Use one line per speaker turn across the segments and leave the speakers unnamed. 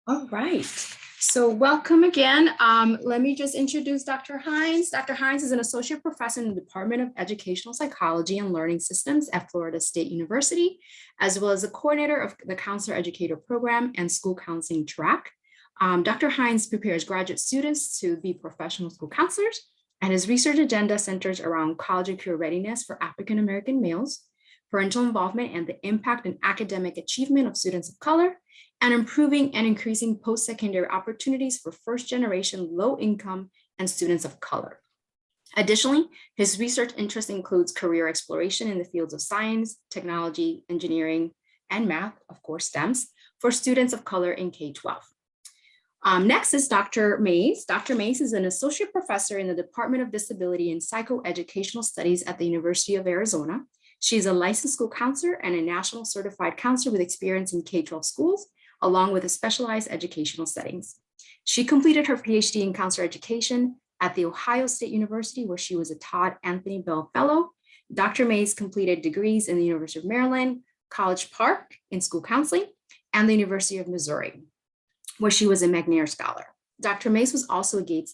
All right. So welcome again. Let me just introduce Dr. Hines. Dr. Hines is an associate professor in the Department of Educational Psychology and Learning Systems at Florida State University, as well as the coordinator of the Counselor Educator Program and School Counseling track. Dr. Hines prepares graduate students to be professional school counselors, and his research agenda centers around college and career readiness for African-American males, parental involvement and the impact and academic achievement of students of color, and improving and increasing post-secondary opportunities for first-generation low-income and students of color. Additionally, his research interest includes career exploration in the fields of science, technology, engineering, and math, of course, STEMs, for students of color in K-12. Next is Dr. Mays. Dr. Mays is an associate professor in the Department of Disability and Psychoeducational Studies at the University of Arizona. She's a licensed school counselor and a national certified counselor with experience in K-12 schools, along with specialized educational settings. She completed her PhD in counselor education at the Ohio State University, where she was a Todd Anthony Bell Fellow. Dr. Mays completed degrees in the University of Maryland, College Park in school counseling, and the University of Missouri, where she was a McNair Scholar. Dr. Mays was also a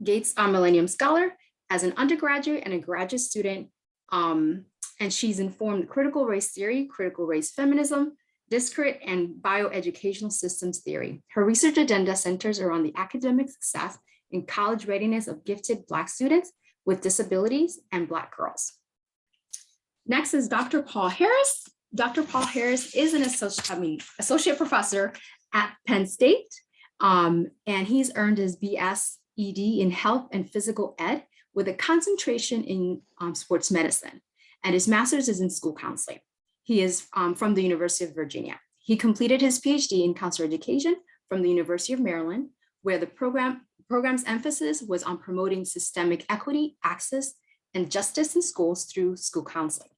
Gates Millennium Scholar as an undergraduate and a graduate student, and she's informed critical race theory, critical race feminism, discrete and bioeducational systems theory. Her research agenda centers around the academic success and college readiness of gifted Black students with disabilities and Black girls. Next is Dr. Paul Harris. Dr. Paul Harris is an associate professor at Penn State, and he's earned his BS ED in health and physical ed with a concentration in sports medicine, and his master's is in school counseling. He is from the University of Virginia. He completed his PhD in counselor education from the University of Maryland, where the program's emphasis was on promoting systemic equity, access, and justice in schools through school counseling.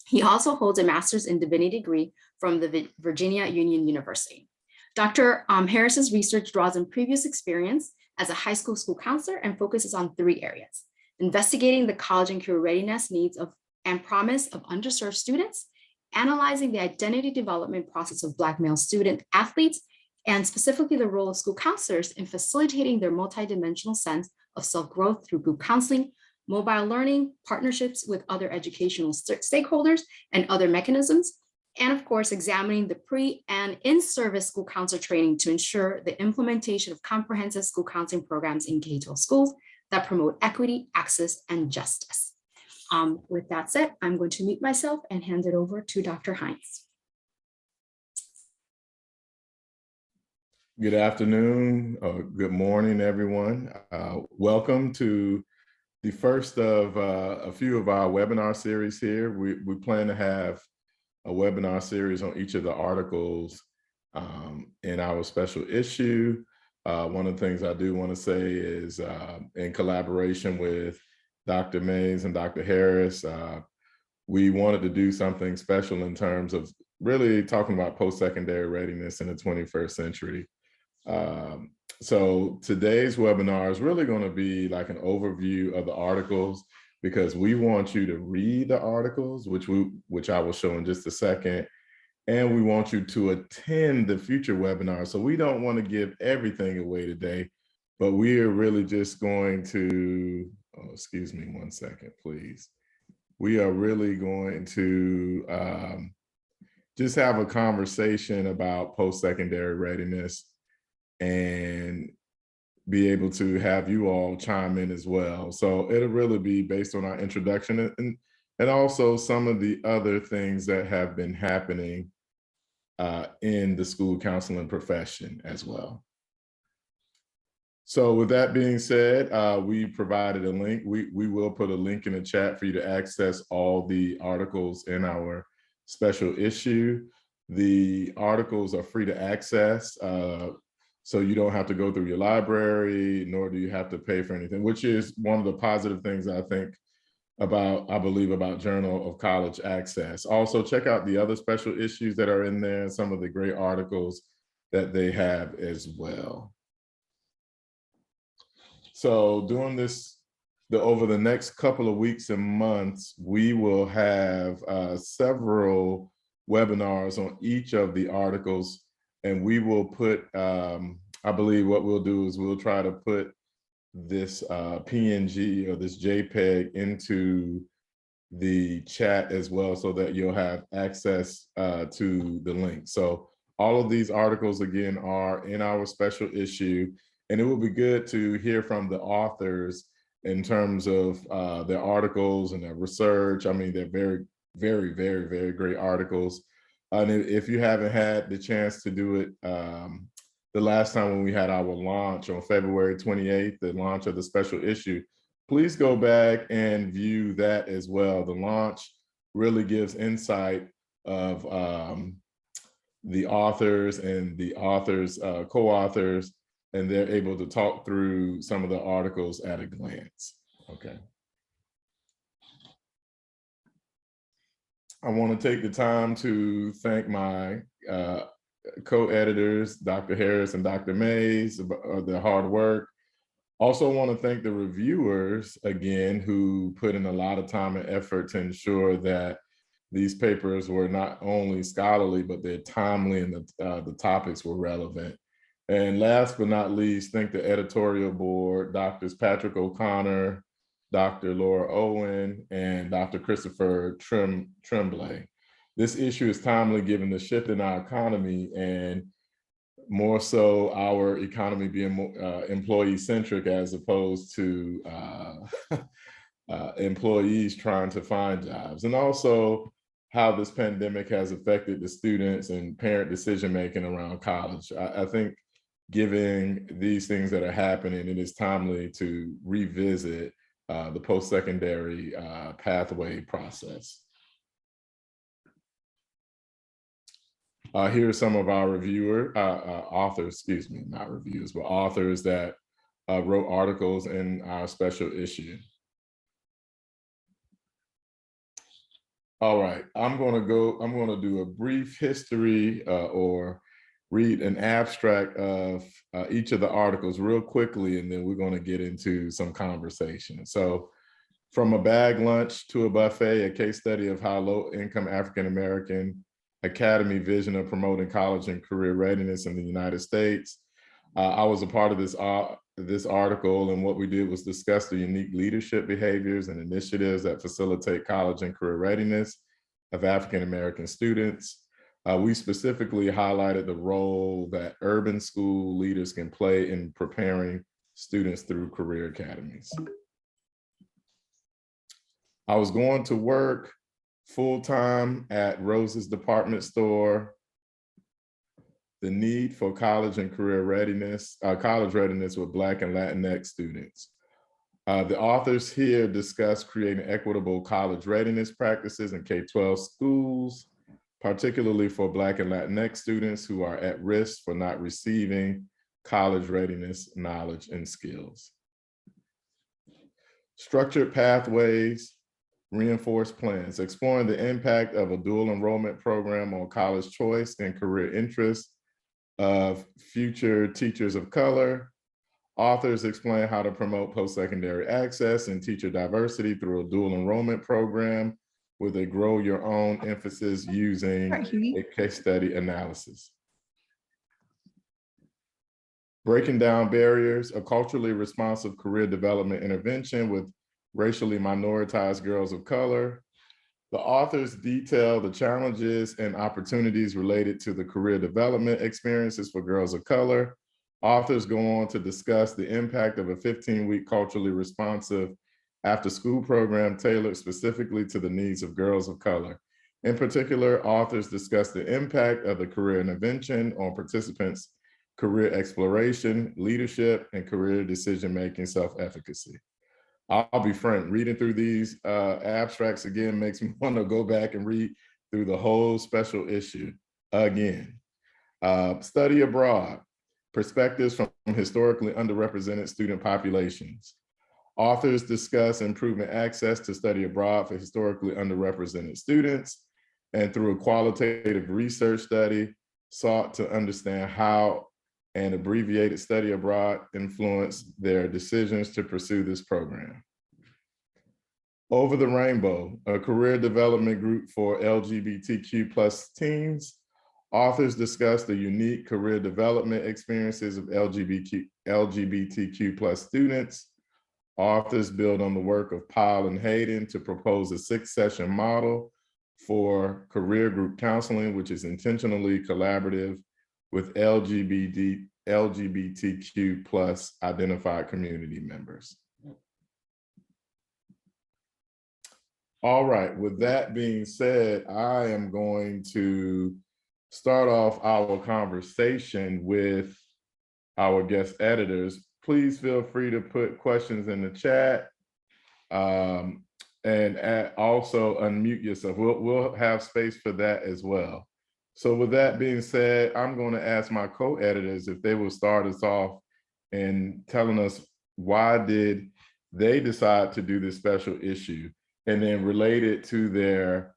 He also holds a master's in divinity degree from the Virginia Union University. Dr. Harris's research draws on previous experience as a high school counselor and focuses on 3 areas: investigating the college and career readiness needs of and promise of underserved students, analyzing the identity development process of Black male student athletes, and specifically the role of school counselors in facilitating their multidimensional sense of self-growth through group counseling, mobile learning, partnerships with other educational stakeholders and other mechanisms, and of course, examining the pre and in-service school counselor training to ensure the implementation of comprehensive school counseling programs in K-12 schools that promote equity, access, and justice. With that said, I'm going to mute myself and hand it over to Dr. Hines.
Good afternoon, or good morning, everyone. Welcome to the first of a few of our webinar series here. We plan to have a webinar series on each of the articles in our special issue. One of the things I do want to say is in collaboration with Dr. Mays and Dr. Harris, we wanted to do something special in terms of really talking about post-secondary readiness in the 21st century. So today's webinar is really going to be like an overview of the articles, because we want you to read the articles, which I will show in just a second, and we want you to attend the future webinars. So we don't want to give everything away today, but we are really just going to, oh, excuse me one second, please. We are really going to just have a conversation about post-secondary readiness and be able to have you all chime in as well. So it'll really be based on our introduction and also some of the other things that have been happening in the school counseling profession as well. So with that being said, we provided a link. We will put a link in the chat for you to access all the articles in our special issue. The articles are free to access, so you don't have to go through your library, nor do you have to pay for anything, which is one of the positive things I believe about Journal of College Access. Also, check out the other special issues that are in there, some of the great articles that they have as well. So doing this, over the next couple of weeks and months, we will have several webinars on each of the articles and we will put, I believe what we'll do is we'll try to put this PNG or this JPEG into the chat as well, so that you'll have access to the link. So all of these articles, again, are in our special issue, and it will be good to hear from the authors in terms of their articles and their research. I mean, they're very, very, very, very great articles. And if you haven't had the chance to do it, the last time when we had our launch on February 28th, the launch of the special issue, please go back and view that as well. The launch really gives insight of the authors and the authors, co-authors, and they're able to talk through some of the articles at a glance. Okay. I want to take the time to thank my co-editors, Dr. Harris and Dr. Mays, their hard work. Also want to thank the reviewers again, who put in a lot of time and effort to ensure that these papers were not only scholarly, but they're timely and the topics were relevant. And last but not least, thank the editorial board, Drs. Patrick O'Connor, Dr. Laura Owen, and Dr. Christopher Tremblay. This issue is timely given the shift in our economy, and more so our economy being more employee-centric as opposed to employees trying to find jobs. And also how this pandemic has affected the students and parent decision-making around college. I think given these things that are happening, it is timely to revisit the post-secondary pathway process. Here are some of our authors, excuse me, not reviewers, but authors that wrote articles in our special issue. All right, I'm going to do a brief history or read an abstract of each of the articles real quickly, and then we're going to get into some conversation. So, from a bag lunch to a buffet, a case study of how low-income African-American Academy vision of promoting college and career readiness in the United States. I was a part of this article, and what we did was discuss the unique leadership behaviors and initiatives that facilitate college and career readiness of African-American students. We specifically highlighted the role that urban school leaders can play in preparing students through career academies. I was going to work full-time at Rose's department store. The need for college and career readiness, college readiness with Black and Latinx students. The authors here discuss creating equitable college readiness practices in K-12 schools, particularly for Black and Latinx students who are at risk for not receiving college readiness knowledge and skills. Structured pathways, reinforced plans, exploring the impact of a dual enrollment program on college choice and career interests of future teachers of color. Authors explain how to promote post-secondary access and teacher diversity through a dual enrollment program with a grow your own emphasis using a case study analysis. Breaking down barriers, a culturally responsive career development intervention with racially minoritized girls of color. The authors detail the challenges and opportunities related to the career development experiences for girls of color. Authors go on to discuss the impact of a 15-week culturally responsive after-school program tailored specifically to the needs of girls of color. In particular, authors discuss the impact of the career intervention on participants' career exploration, leadership, and career decision-making self-efficacy. I'll be frank, reading through these abstracts again makes me want to go back and read through the whole special issue again. Study abroad, perspectives from historically underrepresented student populations. Authors discuss improving access to study abroad for historically underrepresented students, and through a qualitative research study, sought to understand how an abbreviated study abroad influenced their decisions to pursue this program. Over the Rainbow, a career development group for LGBTQ+ teens. Authors discuss the unique career development experiences of LGBTQ plus students. Authors build on the work of Powell and Hayden to propose a 6-session model for career group counseling, which is intentionally collaborative with LGBTQ plus identified community members. All right, with that being said, I am going to start off our conversation with our guest editors. Please feel free to put questions in the chat, and also unmute yourself. We'll have space for that as well. So with that being said, I'm going to ask my co-editors if they will start us off in telling us why did they decide to do this special issue, and then relate it to their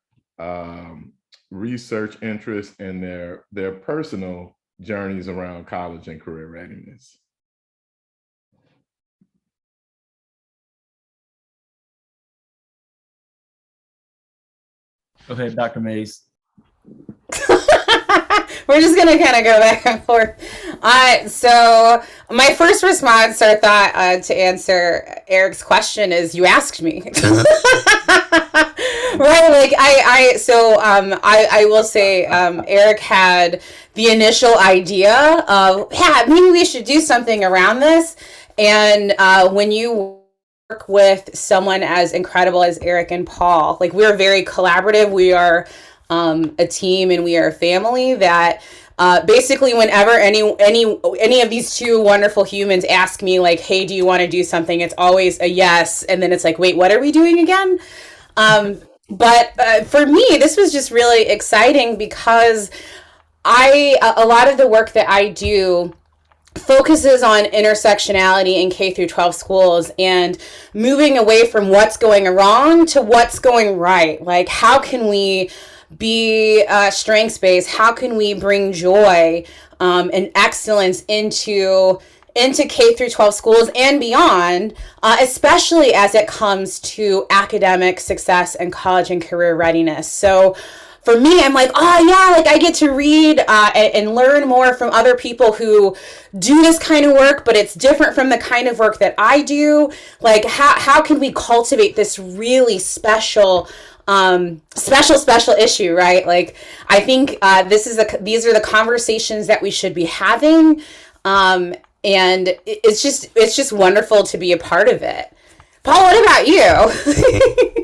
research interests and their personal journeys around college and career readiness.
Go ahead, Dr. Mays.
We're just gonna kind of go back and forth. So my first response or thought to answer Eric's question is, you asked me. Right, like I will say Eric had the initial idea of, yeah, maybe we should do something around this. And when you work with someone as incredible as Eric and Paul, like, we're very collaborative. We are a team, and we are a family that basically whenever any of these two wonderful humans ask me, like, hey, do you want to do something? It's always a yes. And then it's like, wait, what are we doing again? But for me, this was just really exciting because a lot of the work that I do focuses on intersectionality in K through 12 schools and moving away from what's going wrong to what's going right. Like, how can we be strengths-based? How can we bring joy and excellence into K through 12 schools and beyond, especially as it comes to academic success and college and career readiness. So for me, I'm like, oh yeah, like, I get to read and learn more from other people who do this kind of work, but it's different from the kind of work that I do. Like, how can we cultivate this really special issue, right? Like, I think these are the conversations that we should be having. And it's just wonderful to be a part of it. Paul, what about you?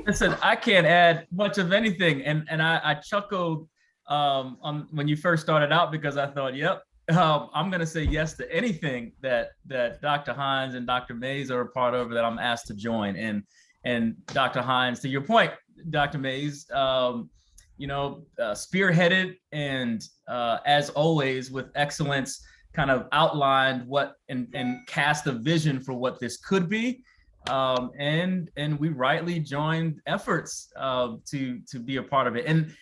Listen, I can't add much of anything. And I chuckled when you first started out, because I thought, yep, I'm going to say yes to anything that Dr. Hines and Dr. Mays are a part of that I'm asked to join. And Dr. Hines, to your point, Dr. Mays, spearheaded and as always with excellence, kind of outlined what and cast a vision for what this could be. And we rightly joined efforts to be a part of it. And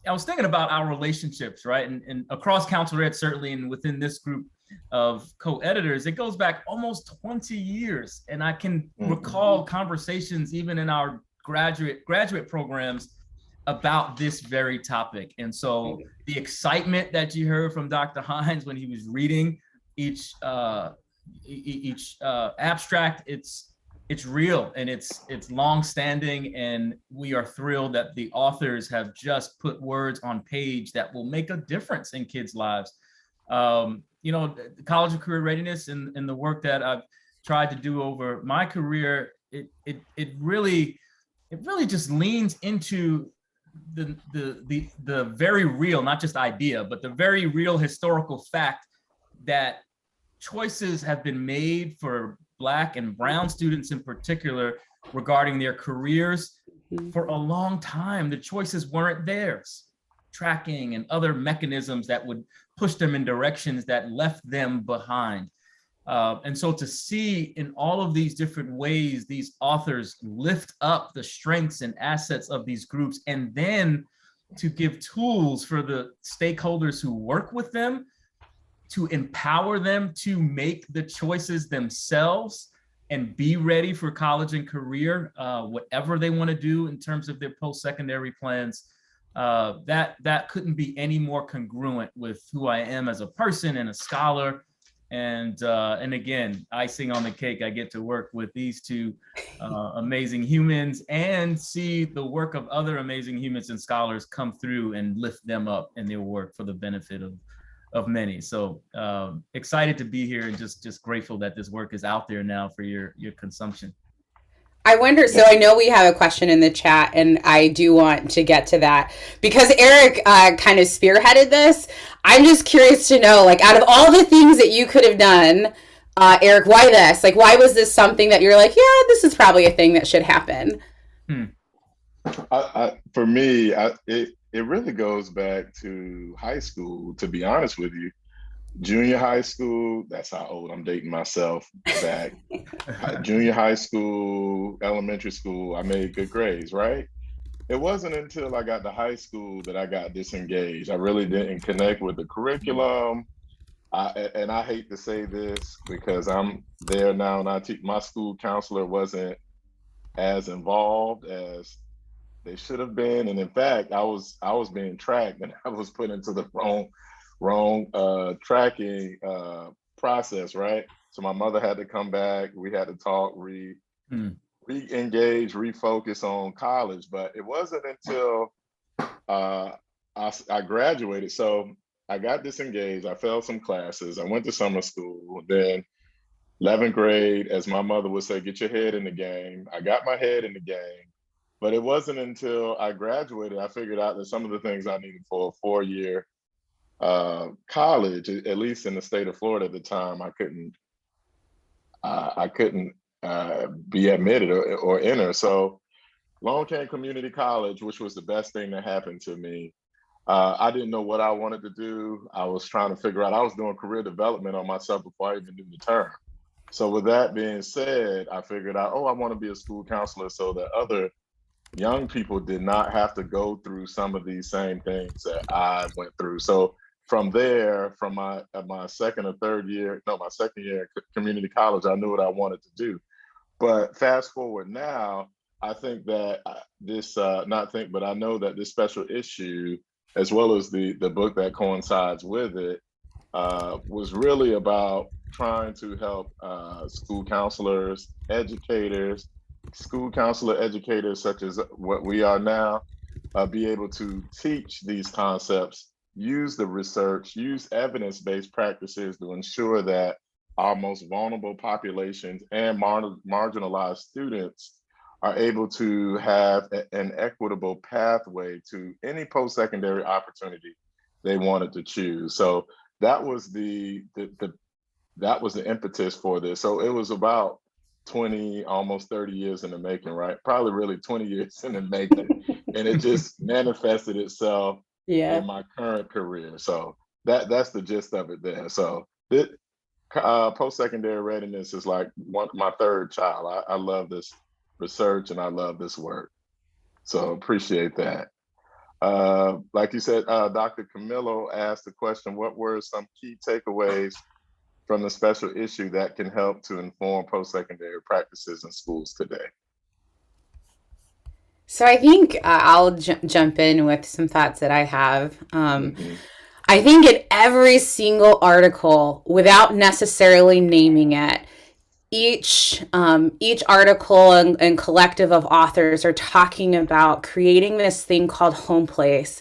I was thinking about our relationships, right? And across Council Ed, certainly, and within this group of co-editors, it goes back almost 20 years. And I can recall conversations even in our graduate programs about this very topic. And so the excitement that you heard from Dr. Hines when he was reading each abstract, it's real, and it's long-standing, and we are thrilled that the authors have just put words on page that will make a difference in kids' lives. College and career readiness and the work that I've tried to do over my career, it really just leans into the very real, not just idea, but the very real historical fact that choices have been made for Black and Brown students in particular regarding their careers for a long time. The choices weren't theirs. Tracking and other mechanisms that would push them in directions that left them behind. And so to see in all of these different ways, these authors lift up the strengths and assets of these groups, and then to give tools for the stakeholders who work with them to empower them to make the choices themselves and be ready for college and career, whatever they want to do in terms of their post-secondary plans. that couldn't be any more congruent with who I am as a person and a scholar. And again, icing on the cake, I get to work with these two amazing humans and see the work of other amazing humans and scholars come through and lift them up in their work for the benefit of many. So excited to be here and just grateful that this work is out there now for your consumption.
I wonder, so I know we have a question in the chat, and I do want to get to that because Eric kind of spearheaded this. I'm just curious to know, like, out of all the things that you could have done, Eric, why this? Like, why was this something that you're like, yeah, this is probably a thing that should happen?
For me, it really goes back to high school, to be honest with you. Junior high school, that's how old I'm dating myself back. Junior high school, elementary school, I made good grades, right? It wasn't until I got to high school that I got disengaged. I really didn't connect with the curriculum. And I hate to say this because I'm there now and my school counselor wasn't as involved as they should have been. And in fact, I was being tracked and I was put into the wrong tracking process, right? So my mother had to come back. We had to talk, re-engage, refocus on college. But it wasn't until I graduated. So I got disengaged. I failed some classes. I went to summer school. Then 11th grade, as my mother would say, get your head in the game. I got my head in the game. But it wasn't until I graduated, I figured out that some of the things I needed for a 4-year college, at least in the state of Florida at the time, I couldn't be admitted or enter. So along came community college, which was the best thing that happened to me. I didn't know what I wanted to do. I was trying to figure out, I was doing career development on myself before I even knew the term. So with that being said, I figured out, I want to be a school counselor so that other young people did not have to go through some of these same things that I went through. So from there, from my second year at community college, I knew what I wanted to do. But fast forward now, I think that I know that this special issue, as well as the book that coincides with it, was really about trying to help school counselors, educators, educators such as what we are now, be able to teach these concepts, use the research, use evidence-based practices to ensure that our most vulnerable populations and marginalized students are able to have an equitable pathway to any post-secondary opportunity they wanted to choose. So that was the impetus for this. So it was about 20, almost 30 years in the making, right? Probably really 20 years in the making. And it just manifested itself in my current career. So that's the gist of it there. So post-secondary readiness is like my third child. I love this research and I love this work. So appreciate that. Like you said, Dr. Camillo asked the question, what were some key takeaways from the special issue that can help to inform post-secondary practices in schools today?
So I think I'll jump in with some thoughts that I have. I think in every single article, without necessarily naming it, each article and collective of authors are talking about creating this thing called home place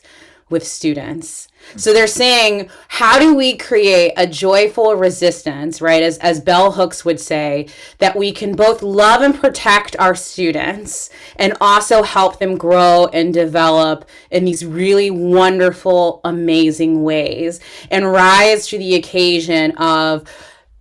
with students. So they're saying, how do we create a joyful resistance, right? As bell hooks would say, that we can both love and protect our students and also help them grow and develop in these really wonderful, amazing ways and rise to the occasion of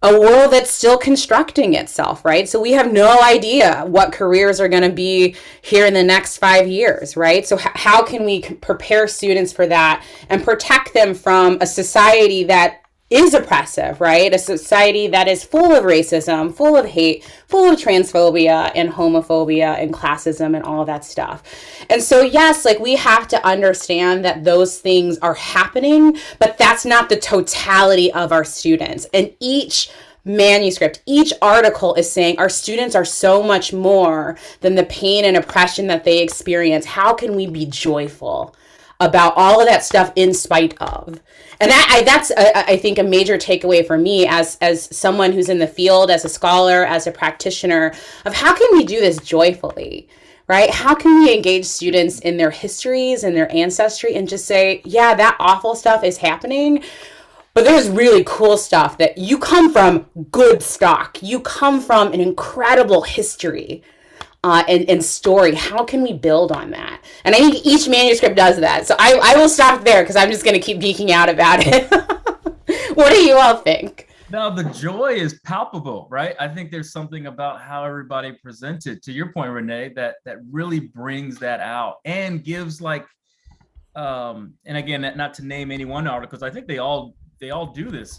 a world that's still constructing itself, right? So we have no idea what careers are going to be here in the next 5 years, right? So how can we prepare students for that and protect them from a society that is oppressive, right? A society that is full of racism, full of hate, full of transphobia and homophobia and classism and all of that stuff. And so, yes, like we have to understand that those things are happening, but that's not the totality of our students. And each manuscript, each article is saying our students are so much more than the pain and oppression that they experience. How can we be joyful about all of that stuff in spite of. And that's I think a major takeaway for me as someone who's in the field, as a scholar, as a practitioner, of how can we do this joyfully, right? How can we engage students in their histories and their ancestry and just say, yeah, that awful stuff is happening, but there's really cool stuff, that you come from good stock. You come from an incredible history and story. How can we build on that? And I think each manuscript does that. So I will stop there because I'm just going to keep geeking out about it. What do you all think?
No, the joy is palpable, right? I think there's something about how everybody presents it, to your point, Renee, that really brings that out and gives like, and again, not to name any one articles, I think they all do this.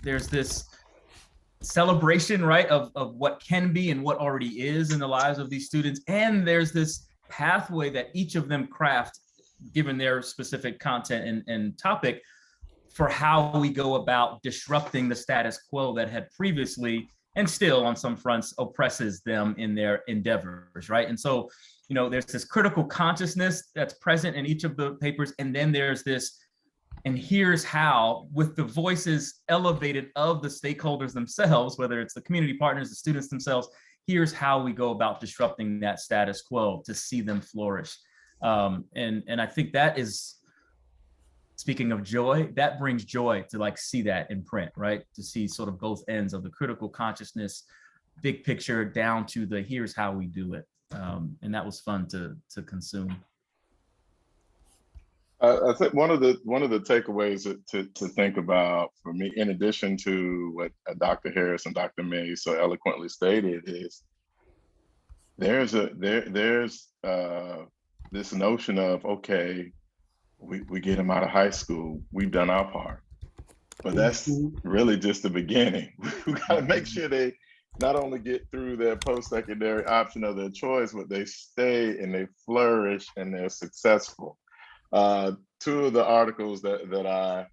There's this celebration, right, of what can be and what already is in the lives of these students. And there's this pathway that each of them craft, given their specific content and topic, for how we go about disrupting the status quo that had previously, and still on some fronts, oppresses them in their endeavors, right? And so, there's this critical consciousness that's present in each of the papers. And then there's this, and here's how, with the voices elevated of the stakeholders themselves, whether it's the community partners, the students themselves, here's how we go about disrupting that status quo to see them flourish. And I think that is, speaking of joy, that brings joy to like see that in print, right? To see sort of both ends of the critical consciousness, big picture, down to the here's how we do it. And that was fun to consume.
I think one of the takeaways to think about for me, in addition to what Dr. Harris and Dr. May so eloquently stated, is there's this notion of, okay, we get them out of high school, we've done our part, but that's really just the beginning. We got to make sure they not only get through their post-secondary option of their choice, but they stay and they flourish and they're successful. Two of the articles that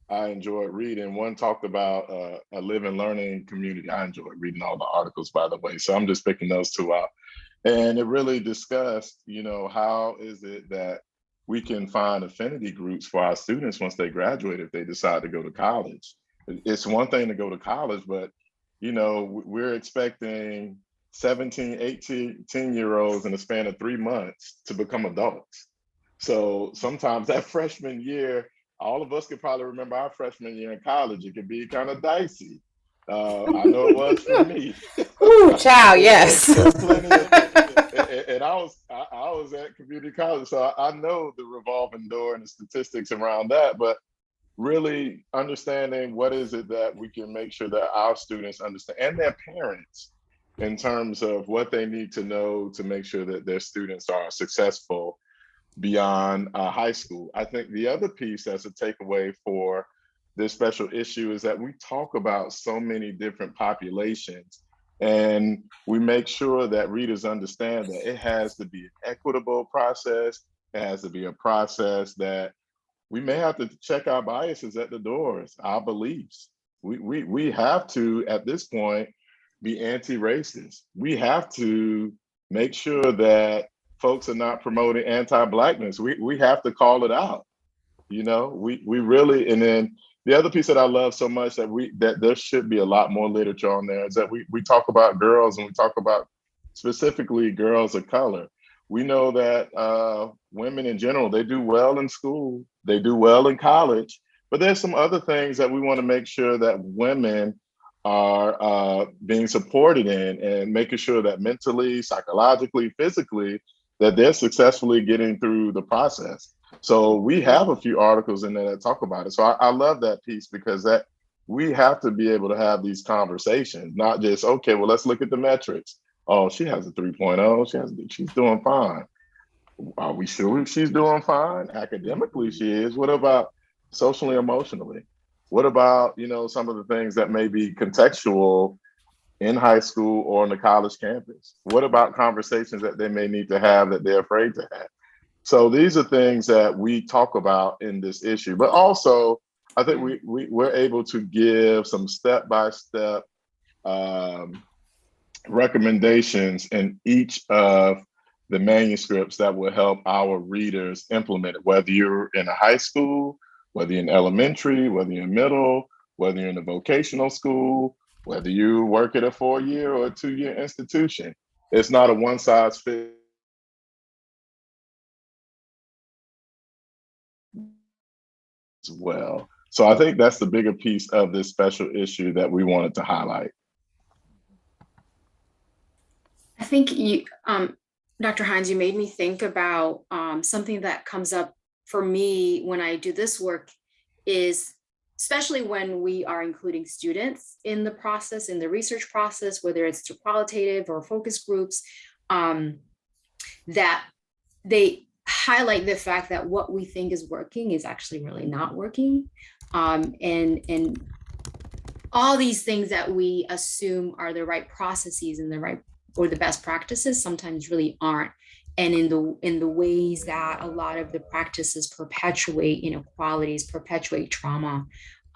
I enjoyed reading, one talked about a live and learning community. I enjoyed reading all the articles, by the way, so I'm just picking those two out. And it really discussed, how is it that we can find affinity groups for our students once they graduate if they decide to go to college. It's one thing to go to college, but we're expecting 17, 18-year-olds in a span of 3 months to become adults. So sometimes that freshman year, all of us could probably remember our freshman year in college. It could be kind of dicey. I know it was for me.
Ooh, child, yes.
And I was at community college, so I know the revolving door and the statistics around that. But really understanding what is it that we can make sure that our students understand, and their parents, in terms of what they need to know to make sure that their students are successful beyond high school. I think the other piece that's a takeaway for this special issue is that we talk about so many different populations, and we make sure that readers understand that it has to be an equitable process. It has to be a process that we may have to check our biases at the doors, our beliefs. We have to, at this point, be anti-racist. We have to make sure that folks are not promoting anti-Blackness. We have to call it out. We really, and then the other piece that I love so much that there should be a lot more literature on there is that we talk about girls, and we talk about specifically girls of color. We know that women in general, they do well in school, they do well in college, but there's some other things that we want to make sure that women are being supported in, and making sure that mentally, psychologically, physically, that they're successfully getting through the process. So we have a few articles in there that talk about it. So I love that piece, because that we have to be able to have these conversations, not just, okay, well, let's look at the metrics. Oh, she has a 3.0, she's doing fine. Are we sure she's doing fine? Academically, she is. What about socially, emotionally? What about, some of the things that may be contextual in high school or on the college campus? What about conversations that they may need to have that they're afraid to have? So these are things that we talk about in this issue, but also I think we're able to give some step-by-step recommendations in each of the manuscripts that will help our readers implement it, whether you're in a high school, whether you're in elementary, whether you're in middle, whether you're in a vocational school, whether you work at a 4-year or a 2-year institution. It's not a one size fits well. So I think that's the bigger piece of this special issue that we wanted to highlight.
I think you, Dr. Hines, you made me think about something that comes up for me when I do this work is, especially when we are including students in the process, in the research process, whether it's through qualitative or focus groups, that they highlight the fact that what we think is working is actually really not working. And all these things that we assume are the right processes and the right or the best practices sometimes really aren't. And in the ways that a lot of the practices perpetuate inequalities, perpetuate trauma.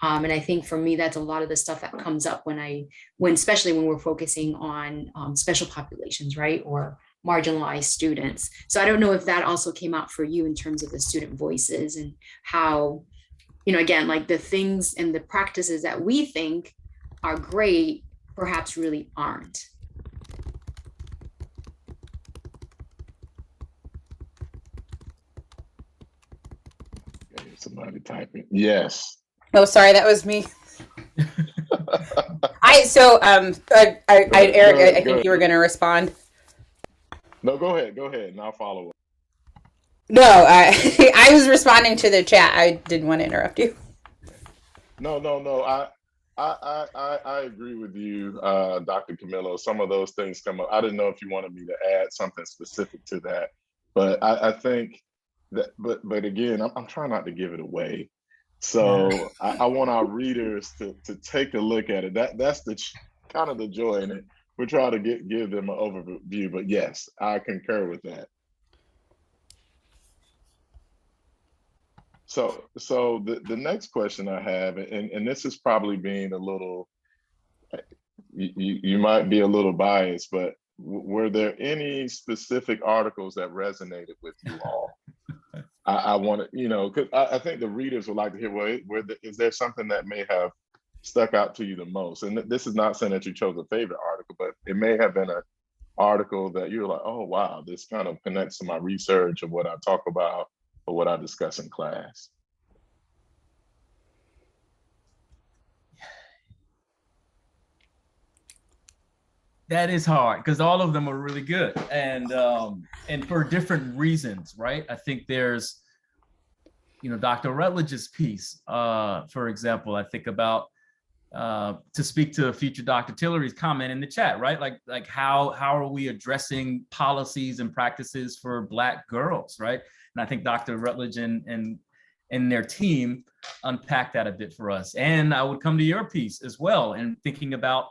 And I think for me, that's a lot of the stuff that comes up when especially when we're focusing on special populations, right? Or marginalized students. So I don't know if that also came out for you in terms of the student voices and how, again, like the things and the practices that we think are great, perhaps really aren't.
Somebody typing. Yes.
Oh, sorry, that was me. Eric, I think you were going to respond.
No, go ahead, and I'll follow up.
No, I was responding to the chat. I didn't want to interrupt you.
No. I agree with you, Dr. Camillo. Some of those things come up. I didn't know if you wanted me to add something specific to that, but I think that. But again, I'm trying not to give it away. So I want our readers to take a look at it. That's the kind of the joy in it. We're trying to give them an overview, but yes, I concur with that. So the next question I have, and this is probably being a little, you might be a little biased, but were there any specific articles that resonated with you all? I want to, because I think the readers would like to hear, is there something that may have stuck out to you the most? And this is not saying that you chose a favorite article, but it may have been an article that you're like, oh, wow, this kind of connects to my research of what I talk about or what I discuss in class.
That is hard because all of them are really good and for different reasons, right? I think there's, Dr. Rutledge's piece, for example. I think about to speak to future Dr. Tillery's comment in the chat, right? Like how are we addressing policies and practices for Black girls, right? And I think Dr. Rutledge and their team unpack that a bit for us. And I would come to your piece as well and thinking about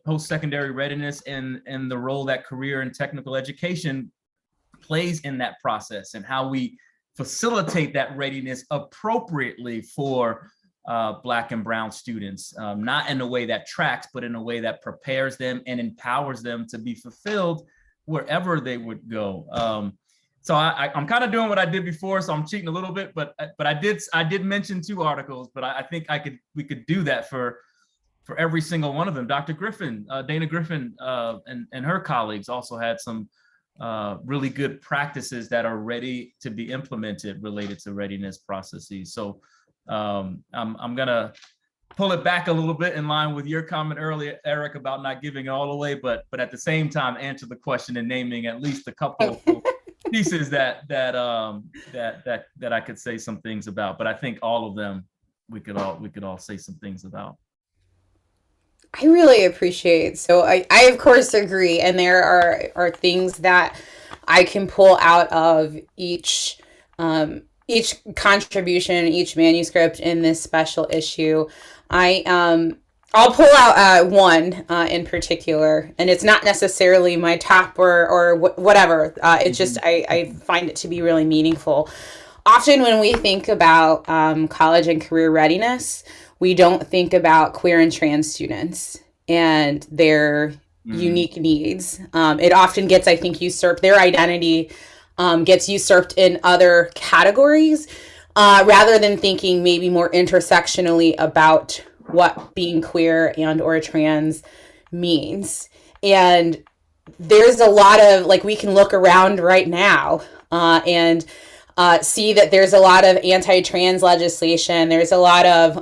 post-secondary readiness and the role that career and technical education plays in that process and how we facilitate that readiness appropriately for Black and Brown students, not in a way that tracks, but in a way that prepares them and empowers them to be fulfilled wherever they would go. So I'm kind of doing what I did before, so I'm cheating a little bit, but I did mention 2 articles, but I think we could do that for every single one of them. Dr. Griffin, Dana Griffin, and her colleagues also had some really good practices that are ready to be implemented related to readiness processes. So I'm gonna pull it back a little bit in line with your comment earlier, Eric, about not giving it all away, but at the same time answer the question and naming at least a couple pieces that I could say some things about. But I think all of them we could all say some things about.
I really appreciate. So I of course agree, and there are things that I can pull out of each contribution, each manuscript in this special issue. I'll pull out one in particular, and it's not necessarily my top or whatever. It's just I find it to be really meaningful. Often when we think about college and career readiness, we don't think about queer and trans students and their unique needs. It often gets, I think, usurped. Their identity gets usurped in other categories rather than thinking maybe more intersectionally about what being queer and or trans means. And there's a lot of, like, we can look around right now and see that there's a lot of anti-trans legislation. There's a lot of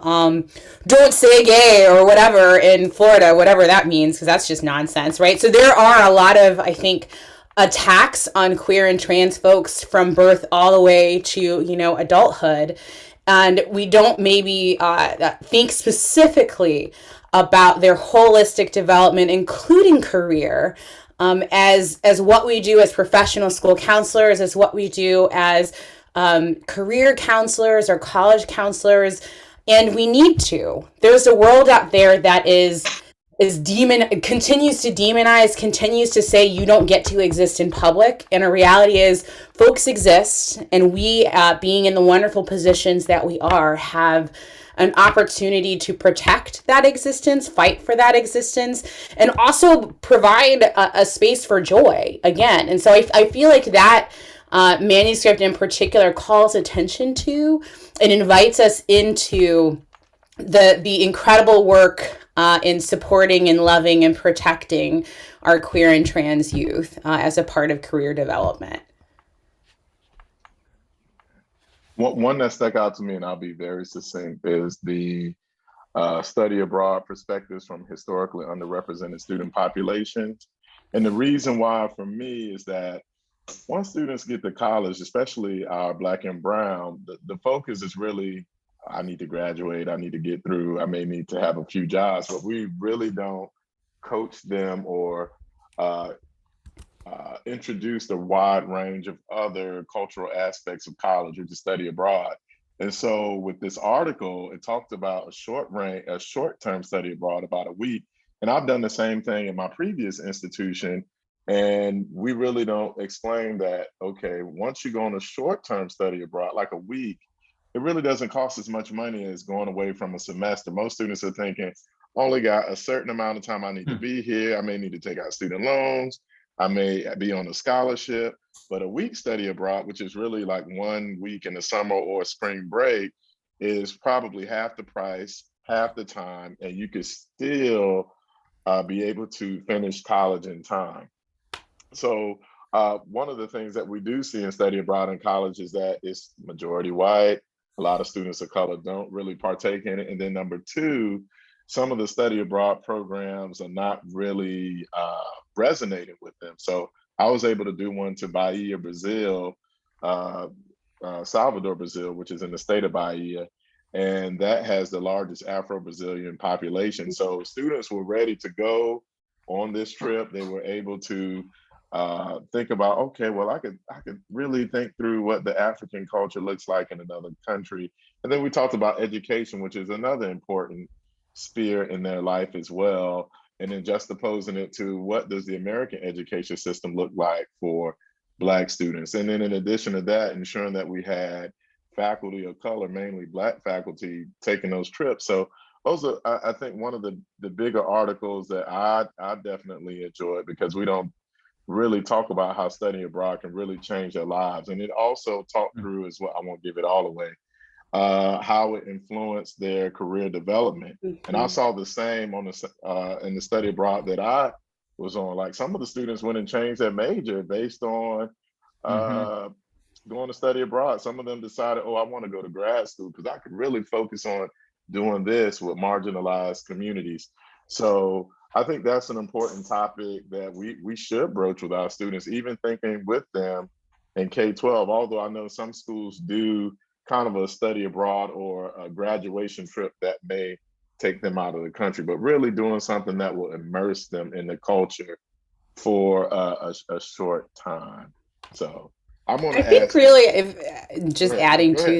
don't say gay or whatever in Florida, whatever that means, because that's just nonsense, right? So there are a lot of, I think, attacks on queer and trans folks from birth all the way to, adulthood. And we don't maybe think specifically about their holistic development, including career, as what we do as professional school counselors, as what we do as career counselors or college counselors, and we need to. There's a world out there that continues to demonize, continues to say you don't get to exist in public, and a reality is folks exist, and we, being in the wonderful positions that we are, have an opportunity to protect that existence, fight for that existence, and also provide a space for joy again. And so I feel like that manuscript in particular calls attention to and invites us into the incredible work in supporting and loving and protecting our queer and trans youth as a part of career development.
One that stuck out to me, and I'll be very succinct, is the study abroad perspectives from historically underrepresented student populations. And the reason why for me is that once students get to college, especially our Black and Brown, the focus is really, I need to graduate, I need to get through, I may need to have a few jobs, but we really don't coach them or introduce a wide range of other cultural aspects of college or to study abroad. And so with this article, it talked about a short-term study abroad, about a week. And I've done the same thing in my previous institution. And we really don't explain that, okay, once you go on a short-term study abroad, like a week, it really doesn't cost as much money as going away from a semester. Most students are thinking, only got a certain amount of time I need to be here. I may need to take out student loans. I may be on a scholarship, but a week study abroad, which is really like 1 week in the summer or spring break, is probably half the price, half the time, and you could still be able to finish college in time. So one of the things that we do see in study abroad in college is that it's majority white. A lot of students of color don't really partake in it. And then number two, some of the study abroad programs are not really resonating with them. So I was able to do one to Bahia, Brazil, Salvador, Brazil, which is in the state of Bahia. And that has the largest Afro-Brazilian population. So students were ready to go on this trip. They were able to think about, okay, well, I could really think through what the African culture looks like in another country. And then we talked about education, which is another important sphere in their life as well. And then juxtaposing it to what does the American education system look like for Black students. And then in addition to that, ensuring that we had faculty of color, mainly Black faculty, taking those trips. So those are, I think, one of the bigger articles that I definitely enjoyed, because we don't really talk about how studying abroad can really change their lives. And it also talked through as well, I won't give it all away, how it influenced their career development. And I saw the same on the in the study abroad that I was on. Like, some of the students went and changed their major based on going to study abroad. Some of them decided, oh, I want to go to grad school because I could really focus on doing this with marginalized communities. So I think that's an important topic that we should broach with our students, even thinking with them in K-12, although I know some schools do kind of a study abroad or a graduation trip that may take them out of the country, but really doing something that will immerse them in the culture for a short time. So I'm going to
think really, if just adding to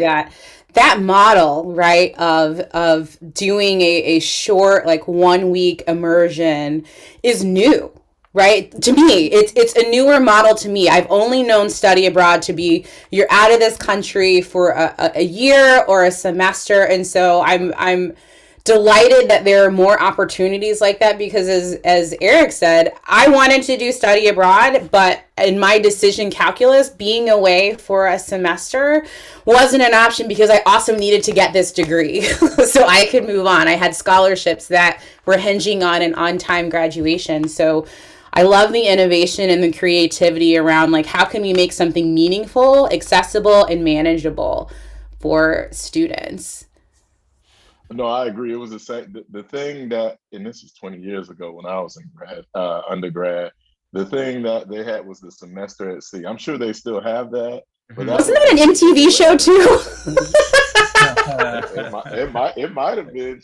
that model, right, of doing a short, like 1 week immersion is new, right? To me, it's a newer model to me. I've only known study abroad to be, you're out of this country for a year or a semester. And so I'm delighted that there are more opportunities like that, because as Eric said, I wanted to do study abroad, but in my decision calculus, being away for a semester wasn't an option, because I also needed to get this degree so I could move on. I had scholarships that were hinging on an on-time graduation. So I love the innovation and the creativity around, like, how can we make something meaningful, accessible, and manageable for students?
No, I agree. It was the same. The thing that, and this is 20 years ago when I was in undergrad, the thing that they had was the semester at sea. I'm sure they still have that. But that
wasn't that an MTV show too?
it might have been.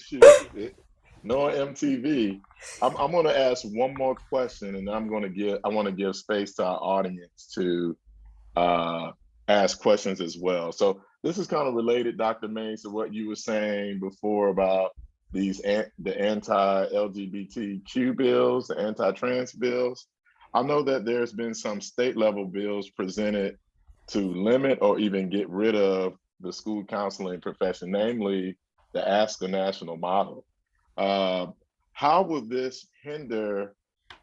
No MTV. I'm going to ask one more question, and I want to give space to our audience to ask questions as well. So this is kind of related, Dr. Mays, to what you were saying before about the anti-LGBTQ bills, the anti-trans bills. I know that there's been some state level bills presented to limit or even get rid of the school counseling profession, namely the Ask the National model. How will this hinder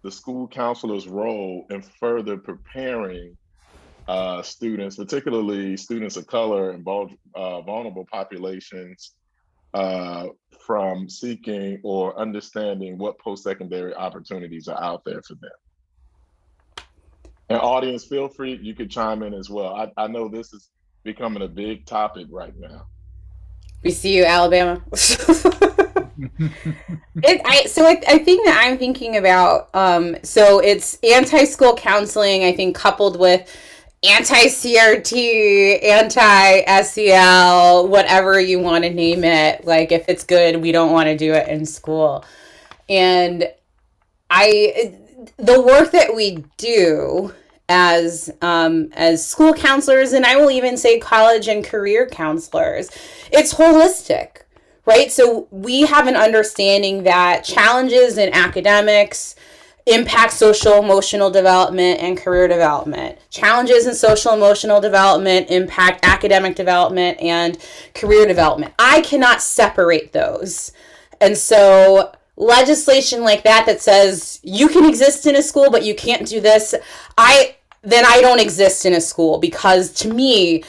the school counselor's role in further preparing students, particularly students of color and vulnerable populations, from seeking or understanding what post-secondary opportunities are out there for them? And audience, feel free, you could chime in as well. I know this is becoming a big topic right now.
We see you, Alabama. I think that I'm thinking about, so it's anti-school counseling, I think, coupled with anti-CRT, anti-SEL, whatever you want to name it. Like, if it's good, we don't want to do it in school. And the work that we do as school counselors, and I will even say college and career counselors, it's holistic, right? So we have an understanding that challenges in academics impact social emotional development and career development. Challenges in social emotional development impact academic development and career development. I cannot separate those. And so legislation like that says you can exist in a school, but you can't do this, then I don't exist in a school, because to me,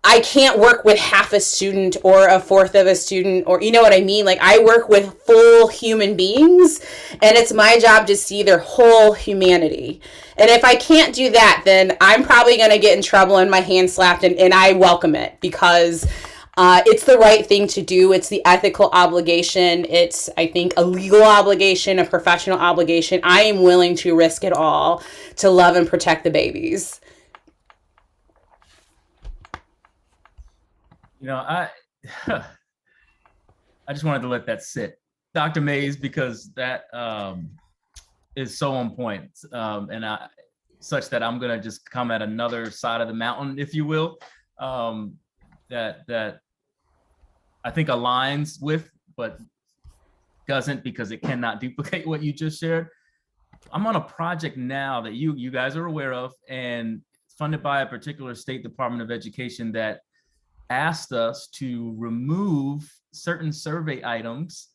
I can't work with half a student or a fourth of a student, or, you know what I mean? Like, I work with full human beings, and it's my job to see their whole humanity. And if I can't do that, then I'm probably going to get in trouble and my hand slapped, and I welcome it, because it's the right thing to do. It's the ethical obligation. It's, I think, a legal obligation, a professional obligation. I am willing to risk it all to love and protect the babies.
You know, I just wanted to let that sit, Dr. Mays, because that is so on point, and such that I'm gonna just come at another side of the mountain, if you will, that I think aligns with, but doesn't, because it cannot duplicate what you just shared. I'm on a project now that you guys are aware of, and funded by a particular state Department of Education that asked us to remove certain survey items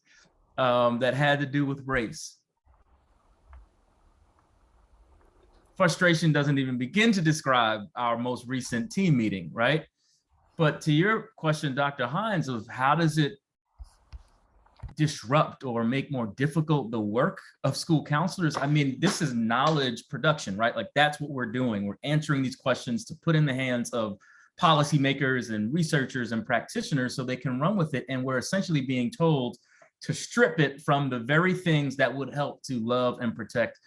that had to do with race. Frustration doesn't even begin to describe our most recent team meeting, right? But to your question, Dr. Hines, of how does it disrupt or make more difficult the work of school counselors? I mean, this is knowledge production, right? Like, that's what we're doing. We're answering these questions to put in the hands of policymakers and researchers and practitioners so they can run with it. And we're essentially being told to strip it from the very things that would help to love and protect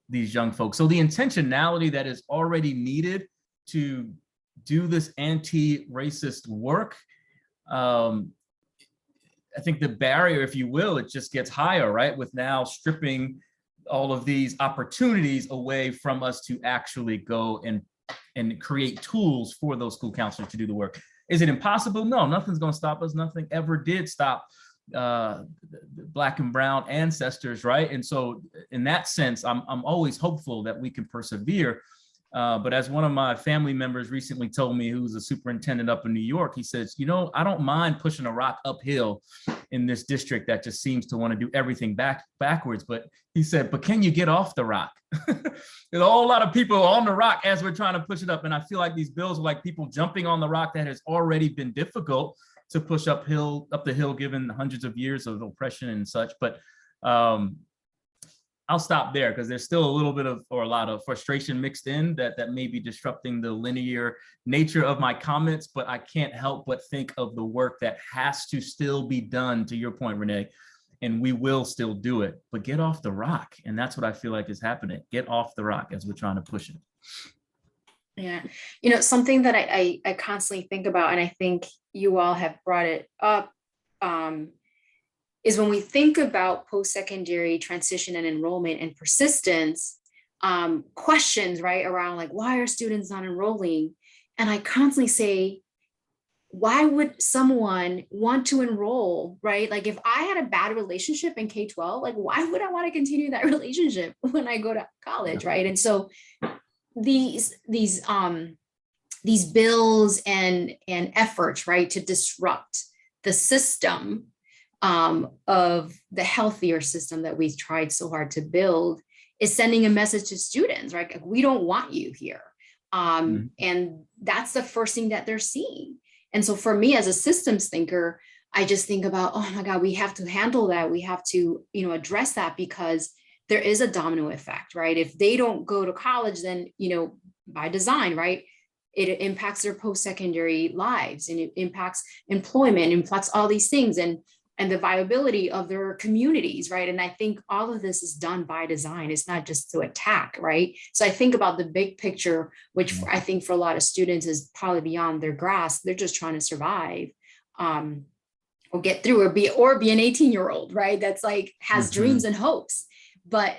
these young folks. So the intentionality that is already needed to do this anti-racist work, I think the barrier, if you will, it just gets higher, right? With now stripping all of these opportunities away from us to actually go and create tools for those school counselors to do the work. Is it impossible? No, nothing's going to stop us. Nothing ever did stop Black and brown ancestors, right? And so in that sense, I'm always hopeful that we can persevere. But as one of my family members recently told me, who's a superintendent up in New York, he says, I don't mind pushing a rock uphill in this district that just seems to want to do everything backwards. But he said, but can you get off the rock? There's a whole lot of people on the rock as we're trying to push it up. And I feel like these bills are like people jumping on the rock that has already been difficult to push up the hill, given hundreds of years of oppression and such. But I'll stop there because there's still a little bit of, or a lot of frustration mixed in that may be disrupting the linear nature of my comments, but I can't help but think of the work that has to still be done, to your point, Renee, and we will still do it, but get off the rock. And that's what I feel like is happening. Get off the rock as we're trying to push it.
Yeah. Something that I constantly think about, and I think you all have brought it up, is when we think about post-secondary transition and enrollment and persistence, questions, right, around like, why are students not enrolling? And I constantly say, why would someone want to enroll, right? Like if I had a bad relationship in K-12, like why would I want to continue that relationship when I go to college, right? And so these bills and efforts, right, to disrupt the system of the healthier system that we've tried so hard to build is sending a message to students, right? We don't want you here. And that's the first thing that they're seeing. And so for me as a systems thinker, I just think about, oh my God, we have to handle that. We have to, address that because there is a domino effect, right? If they don't go to college, then, by design, right, it impacts their post-secondary lives and it impacts employment, impacts all these things and the viability of their communities, right? And I think all of this is done by design. It's not just to attack, right? So I think about the big picture, which I think for a lot of students is probably beyond their grasp. They're just trying to survive or get through or be an 18-year-old, right? That's like has dreams and hopes. But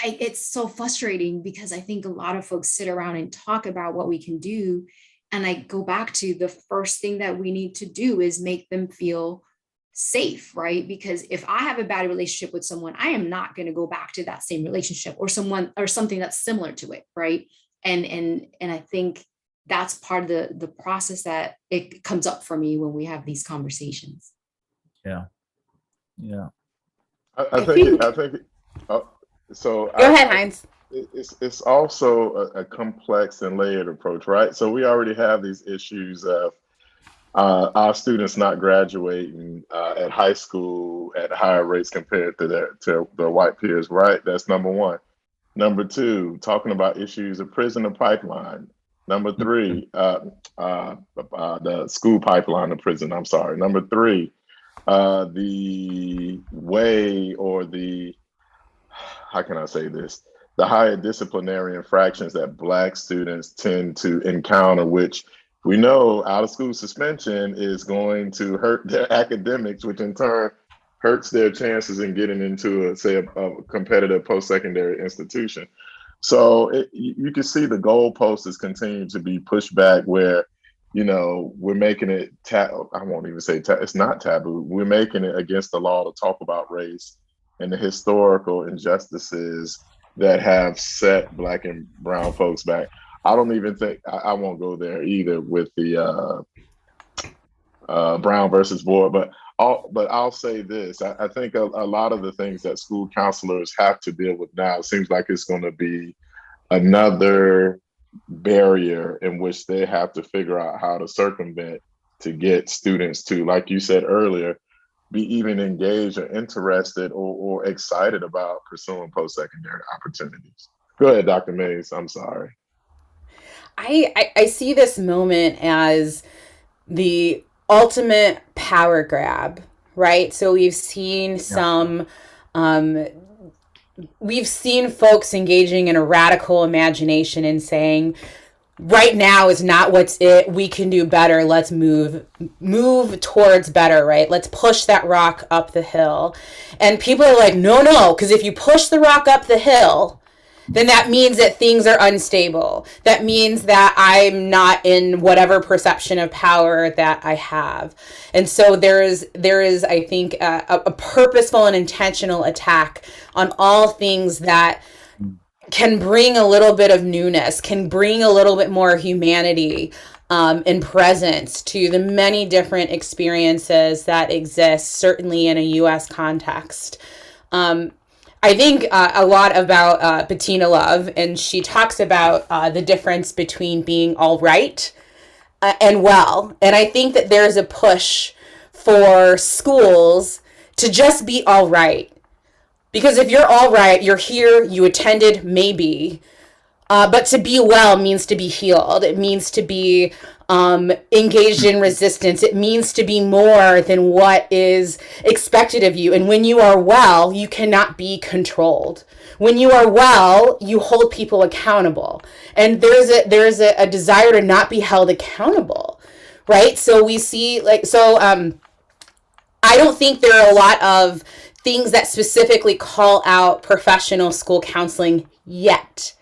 it's so frustrating because I think a lot of folks sit around and talk about what we can do. And I go back to the first thing that we need to do is make them feel safe, right? Because if I have a bad relationship with someone, I am not going to go back to that same relationship or something that's similar to it, right? And I think that's part of the process that it comes up for me when we have these conversations.
Yeah.
I think. So
go ahead, Heinz.
It's also a complex and layered approach, right? So we already have these issues of our students not graduating at high school at higher rates compared to their white peers, right? That's number one. Number two, talking about issues of prisoner pipeline. Number three, the school pipeline of prison. I'm sorry. Number three, the way or the, how can I say this? The higher disciplinary infractions that Black students tend to encounter, which we know out of school suspension is going to hurt their academics, which in turn hurts their chances in getting into a competitive post-secondary institution. So you can see the goalpost is continuing to be pushed back where, we're making it, I won't even say it's not taboo. We're making it against the law to talk about race and the historical injustices that have set Black and brown folks back. I don't even think I won't go there either with the Brown versus Board, but I'll say this. I think a lot of the things that school counselors have to deal with now, it seems like it's going to be another barrier in which they have to figure out how to circumvent to get students to, like you said earlier, be even engaged or interested or excited about pursuing post-secondary opportunities. Go ahead, Dr. Mays. I'm sorry.
I see this moment as the ultimate power grab, right? So we've seen we've seen folks engaging in a radical imagination and saying, right now is not what's it. We can do better. Let's move towards better, right? Let's push that rock up the hill. And people are like, no, because if you push the rock up the hill, then that means that things are unstable. That means that I'm not in whatever perception of power that I have. And so there is, I think, a purposeful and intentional attack on all things that can bring a little bit of newness, can bring a little bit more humanity and presence to the many different experiences that exist, certainly in a U.S. context. I think a lot about Bettina Love, and she talks about the difference between being all right and well. And I think that there's a push for schools to just be all right. Because if you're all right, you're here, you attended, maybe. But to be well means to be healed. It means to be engaged in resistance. It means to be more than what is expected of you. And when you are well, you cannot be controlled. When you are well, you hold people accountable. And there's a desire to not be held accountable, right? So we see I don't think there are a lot of things that specifically call out professional school counseling yet.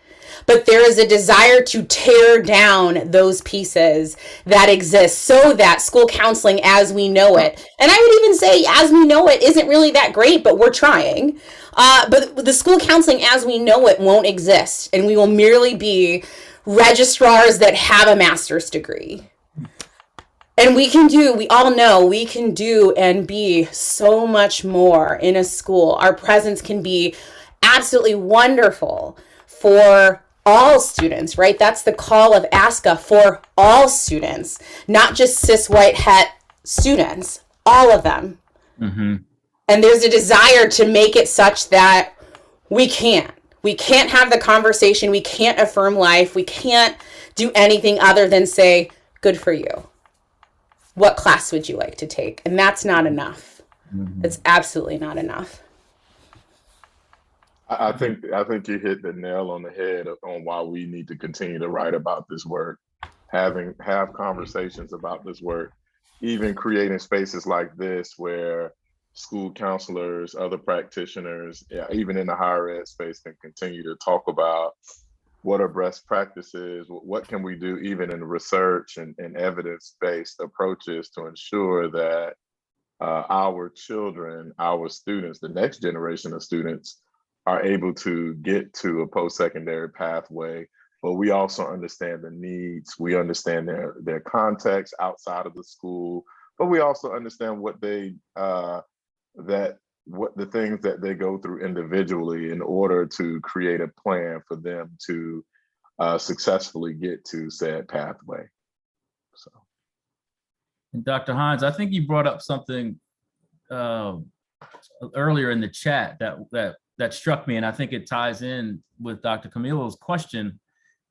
But there is a desire to tear down those pieces that exist so that school counseling as we know it, and I would even say as we know it isn't really that great, but we're trying. But the school counseling as we know it won't exist, and we will merely be registrars that have a master's degree. And we all know we can do and be so much more in a school. Our presence can be absolutely wonderful for all students, right? That's the call of ASCA, for all students, not just cis white het students, all of them. Mm-hmm. And there's a desire to make it such that we can't have the conversation. We can't affirm life. We can't do anything other than say, good for you. What class would you like to take? And that's not enough. Mm-hmm. It's absolutely not enough.
I think you hit the nail on the head on why we need to continue to write about this work, have conversations about this work, even creating spaces like this where school counselors, other practitioners, even in the higher ed space, can continue to talk about what are best practices, what can we do even in research and evidence-based approaches to ensure that our children, our students, the next generation of students are able to get to a post-secondary pathway, but we also understand the needs, we understand their context outside of the school, but we also understand what what the things that they go through individually in order to create a plan for them to successfully get to said pathway. So,
and Dr. Hines, I think you brought up something earlier in the chat that struck me, and I think it ties in with Dr. Camillo's question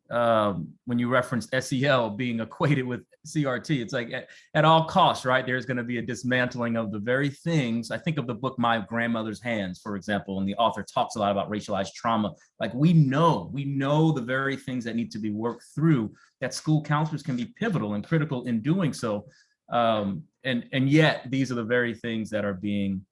when you referenced SEL being equated with CRT. It's like at all costs, right? There's going to be a dismantling of the very things. I think of the book My Grandmother's Hands, for example, and the author talks a lot about racialized trauma. Like we know the very things that need to be worked through, that school counselors can be pivotal and critical in doing so. And yet these are the very things that are being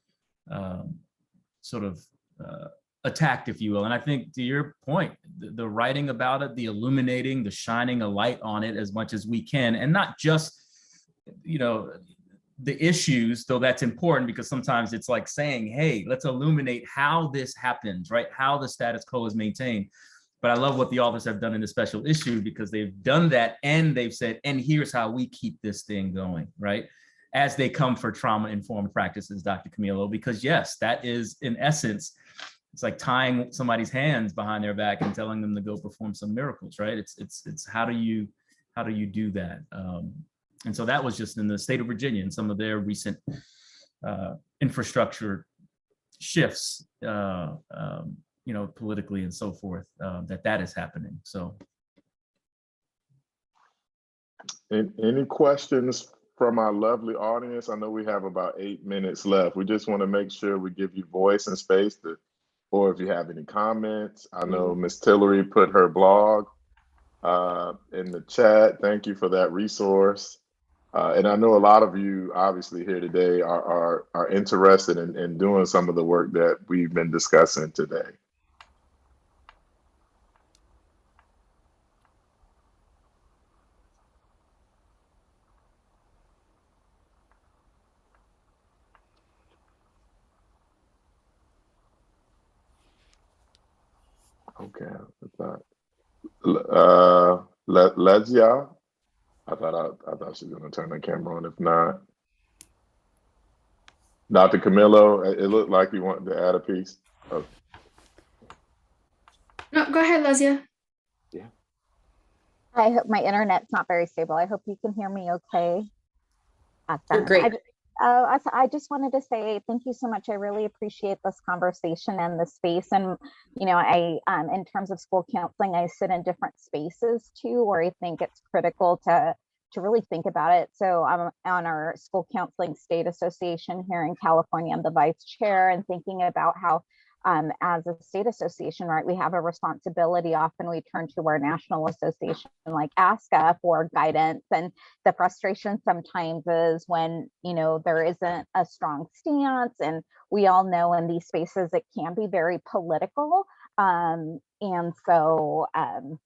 attacked, if you will. And I think to your point, the writing about it, the illuminating, the shining a light on it as much as we can, and not just, the issues, though that's important because sometimes it's like saying, hey, let's illuminate how this happens, right? How the status quo is maintained. But I love what the authors have done in the special issue because they've done that and they've said, and here's how we keep this thing going, right? As they come for trauma-informed practices, Dr. Camillo, because yes, that is in essence, it's like tying somebody's hands behind their back and telling them to go perform some miracles, right? It's how do you do that? And so that was just in the state of Virginia and some of their recent infrastructure shifts, politically and so forth, that is happening. So,
any questions from our lovely audience? I know we have about 8 minutes left. We just want to make sure we give you voice and space or if you have any comments. I know Ms. Tillery put her blog in the chat. Thank you for that resource. And I know a lot of you obviously here today are interested in doing some of the work that we've been discussing today. Okay, Lesia. I thought she was gonna turn the camera on. If not, Dr. Camillo, it looked like you wanted to add a piece. Oh,
No, go ahead, Lesia.
yeah.
I hope my internet's not very stable. I hope you can hear me okay.
You're
Awesome.
great.
I just wanted to say thank you so much. I really appreciate this conversation and the space. And, you know, in terms of school counseling, I sit in different spaces too, where I think it's critical to really think about it. So I'm on our school counseling state association here in California. I'm the vice chair, and thinking about how as a state association, right, we have a responsibility. Often we turn to our national association like ASCA for guidance, and the frustration sometimes is when, you know, there isn't a strong stance, and we all know in these spaces it can be very political. And so, you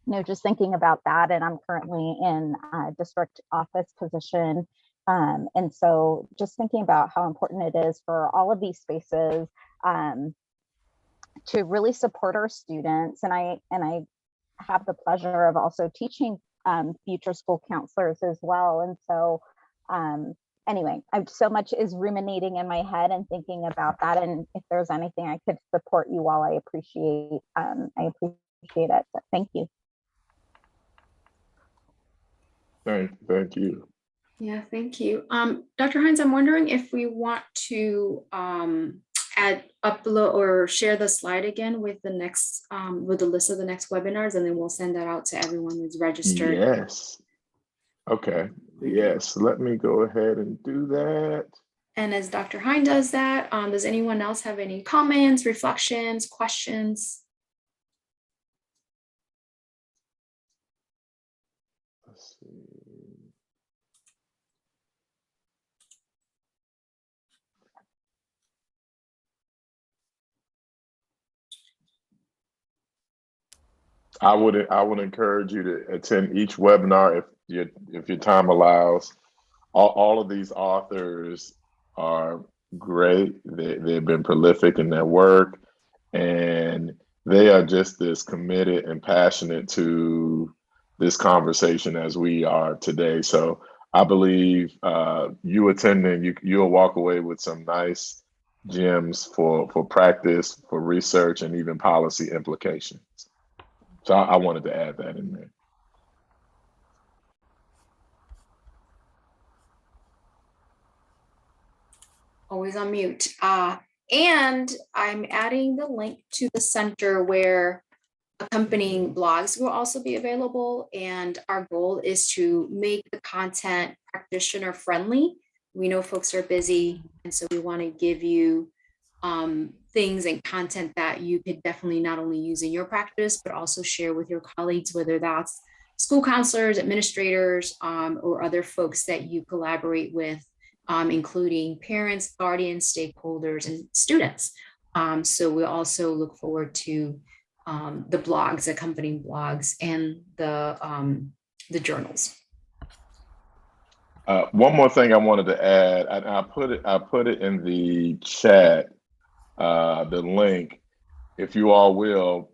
know, just thinking about that, and I'm currently in a district office position. And so just thinking about how important it is for all of these spaces to really support our students. And I have the pleasure of also teaching future school counselors as well. And so anyway, so much is ruminating in my head and thinking about that. And if there's anything I could support you all, I appreciate it. So thank you.
Thank you.
Yeah, thank you. Dr. Hines, I'm wondering if we want to upload or share the slide again with the next with the list of the next webinars, and then we'll send that out to everyone who's registered.
Yes. Okay. Yes. Let me go ahead and do that.
And as Dr. Hines does that, does anyone else have any comments, reflections, questions?
Let's see. I would encourage you to attend each webinar if your time allows. All of these authors are great. They've been prolific in their work, and they are just as committed and passionate to this conversation as we are today. So I believe you attending, you'll walk away with some nice gems for practice, for research, and even policy implications. So I wanted to add that in there.
Always on mute. And I'm adding the link to the center where accompanying blogs will also be available. And our goal is to make the content practitioner friendly. We know folks are busy, and so we want to give you things and content that you could definitely not only use in your practice, but also share with your colleagues, whether that's school counselors, administrators, or other folks that you collaborate with, including parents, guardians, stakeholders, and students. So we also look forward to the blogs, accompanying blogs, and the journals.
One more thing I wanted to add, I put it in the chat, the link. If you all will,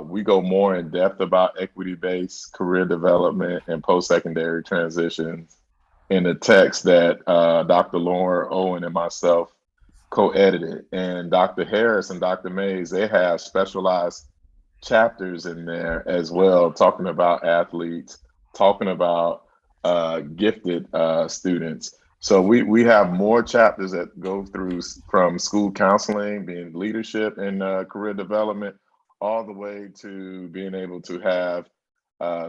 we go more in depth about equity-based career development and post-secondary transitions in the text that Dr. Lauren Owen and myself co-edited. And Dr. Harris and Dr. Mays, they have specialized chapters in there as well, talking about athletes, talking about gifted students. So we have more chapters that go through from school counseling, being leadership and career development, all the way to being able to have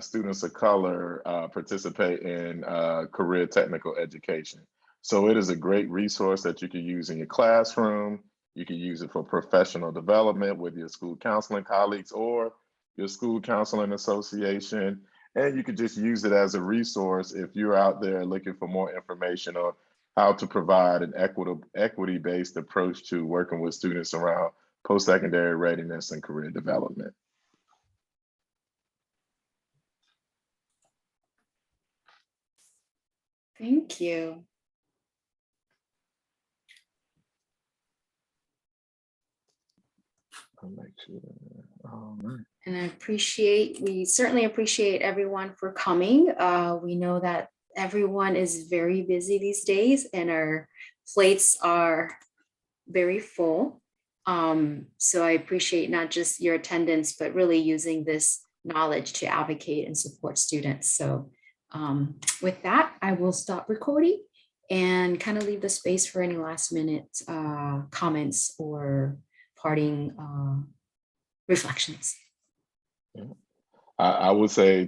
students of color participate in career technical education. So it is a great resource that you can use in your classroom. You can use it for professional development with your school counseling colleagues or your school counseling association. And you could just use it as a resource if you're out there looking for more information on how to provide an equity-based approach to working with students around post-secondary readiness and career development.
Thank you.
I'll make sure. All right.
And we certainly appreciate everyone for coming. We know that everyone is very busy these days and our plates are very full. So I appreciate not just your attendance, but really using this knowledge to advocate and support students. So with that, I will stop recording and kind of leave the space for any last minute comments or parting reflections.
I would say